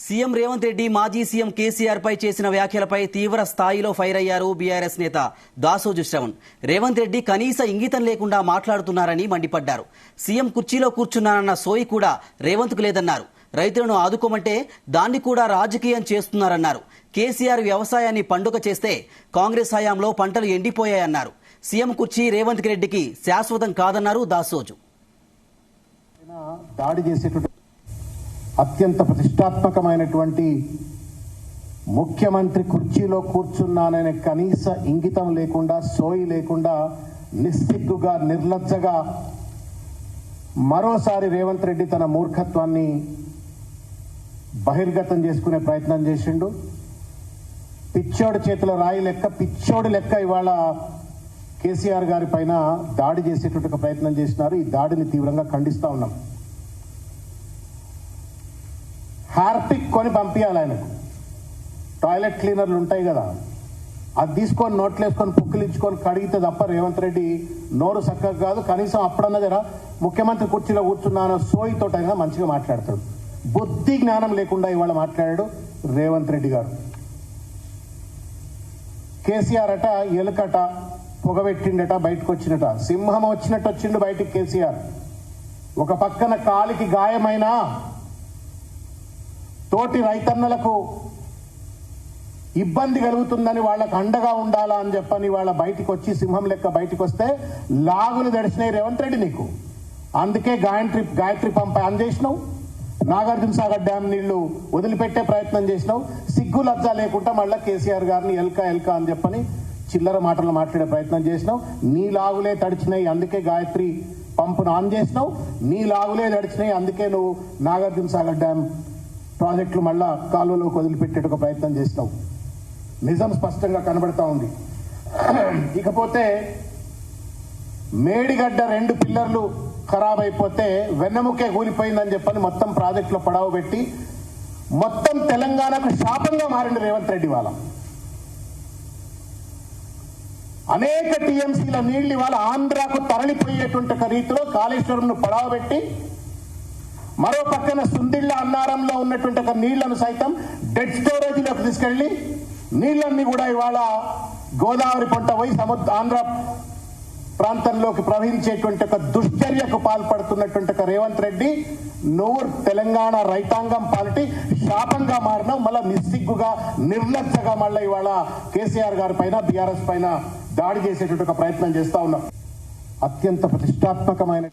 CM Revanth Reddy మాజీ CM KCR పై చేసిన వ్యాఖ్యలపై తీవ్ర స్థాయిలో ఫైర్ అయ్యారు బీఆర్ఎస్ నేత దాసోజు శ్రవణ్. రేవంత్ రెడ్డి కనీస ఇంగితం లేకుండా మాట్లాడుతున్నారని మండిపడ్డారు. సీఎం కుర్చీలో కూర్చున్నానన్న సోయి కూడా రేవంత్ కు లేదన్నారు. రైతులను ఆదుకోమంటే దాన్ని కూడా రాజకీయం చేస్తున్నారన్నారు. కేసీఆర్ వ్యవసాయాన్ని పండుగ చేస్తే కాంగ్రెస్ హయాంలో పంటలు ఎండిపోయాయన్నారు. సీఎం కుర్చీ రేవంత్ రెడ్డికి శాశ్వతం కాదన్నారు దాసోజు. దాడి చేసేటువంటి అత్యంత ప్రతిష్టాత్మకమైనటువంటి ముఖ్యమంత్రి కుర్చీలో కూర్చున్నాననే కనీస ఇంగితం లేకుండా, సోయి లేకుండా, నిస్సిగ్గుగా, నిర్లజ్జగా మరోసారి రేవంత్ రెడ్డి తన మూర్ఖత్వాన్ని బహిర్గతం చేసుకునే ప్రయత్నం చేసిండు. పిచ్చోడి చేతిలో రాయి లెక్క, పిచ్చోడి లెక్క ఇవాళ కేసీఆర్ గారి పైన దాడి చేసేటువంటి ప్రయత్నం చేసినారు. ఈ దాడిని తీవ్రంగా ఖండిస్తా ఉన్నాం. హార్పిక్ కొని పంపించాలి ఆయనకు. టాయిలెట్ క్లీనర్లు ఉంటాయి కదా, అది తీసుకొని నోట్లు వేసుకొని పుక్కిలించుకొని కడిగితే తప్ప రేవంత్ రెడ్డి నోరు చక్కగా కాదు. కనీసం అప్పుడన్నా జరా ముఖ్యమంత్రి కుర్చీలో కూర్చున్నానో సోయితోటైనా మంచిగా మాట్లాడతాడు. బుద్ధి జ్ఞానం లేకుండా ఇవాళ మాట్లాడాడు రేవంత్ రెడ్డి గారు. కేసీఆర్ అట ఎలుకట పొగబెట్టిండట, బయటకు వచ్చినట. సింహం వచ్చినట్టు వచ్చిండు బయటికి కేసీఆర్. ఒక పక్కన కాలికి గాయమైనా తోటి రైతన్నలకు ఇబ్బంది కలుగుతుందని వాళ్ళకు అండగా ఉండాలా అని చెప్పని వాళ్ళ బయటికి వచ్చి సింహం లెక్క బయటికి వస్తే లాగులు దడిచినాయి రేవంత్ రెడ్డి నీకు. అందుకే గాయత్రి పంప ఆన్ చేసినావు. నాగార్జున సాగర్ డ్యామ్ నీళ్లు వదిలిపెట్టే ప్రయత్నం చేసినావు. సిగ్గు లజ్జ లేకుండా మళ్ళీ కేసీఆర్ గారిని ఎల్కా అని చెప్పని చిల్లర మాటలు మాట్లాడే ప్రయత్నం చేసినావు. నీ లాగులే తడిచినాయి, అందుకే గాయత్రి పంపును ఆన్ చేసినావు. నీ లాగులే తడిచినాయి, అందుకే నువ్వు నాగార్జున సాగర్ డ్యామ్ ప్రాజెక్టులు మళ్ళా కాలువలోకి వదిలిపెట్టే ఒక ప్రయత్నం చేసినావు. నిజం స్పష్టంగా కనబడతా ఉంది. ఇకపోతే మేడిగడ్డ 2 పిల్లర్లు ఖరాబ్ అయిపోతే వెన్నెముకే కూలిపోయిందని చెప్పని మొత్తం ప్రాజెక్టులో పడవ పెట్టి మొత్తం తెలంగాణకు శాపంగా మారింది రేవంత్ రెడ్డి. వాళ్ళ అనేక టీఎంసీల నీళ్లు ఇవాళ ఆంధ్రాకు తరలిపోయేటువంటి ఒక రీతిలో కాళేశ్వరంను పడవ పెట్టి, మరో పక్కన సుందిళ్ల అన్నారంలో ఉన్నటువంటి ఒక నీళ్లను సైతం డెడ్ స్టోరేజ్ లోకి తీసుకెళ్లి నీళ్లన్నీ కూడా ఇవాళ గోదావరి పంట పోయి ఆంధ్ర ప్రాంతంలోకి ప్రవహించేటువంటి ఒక దుశ్చర్యకు పాల్పడుతున్నటువంటి ఒక రేవంత్ రెడ్డి, నువ్వు తెలంగాణ రైతాంగం పాలిటీ శాపంగా మారినావు. మళ్ళా నిస్సిగ్గుగా, నిర్లజ్జగా మళ్ళీ ఇవాళ కేసీఆర్ గారి పైన, బీఆర్ఎస్ పైన దాడి చేసేటువంటి ఒక ప్రయత్నం చేస్తా ఉన్నావు. అత్యంత ప్రతిష్టాత్మకమైన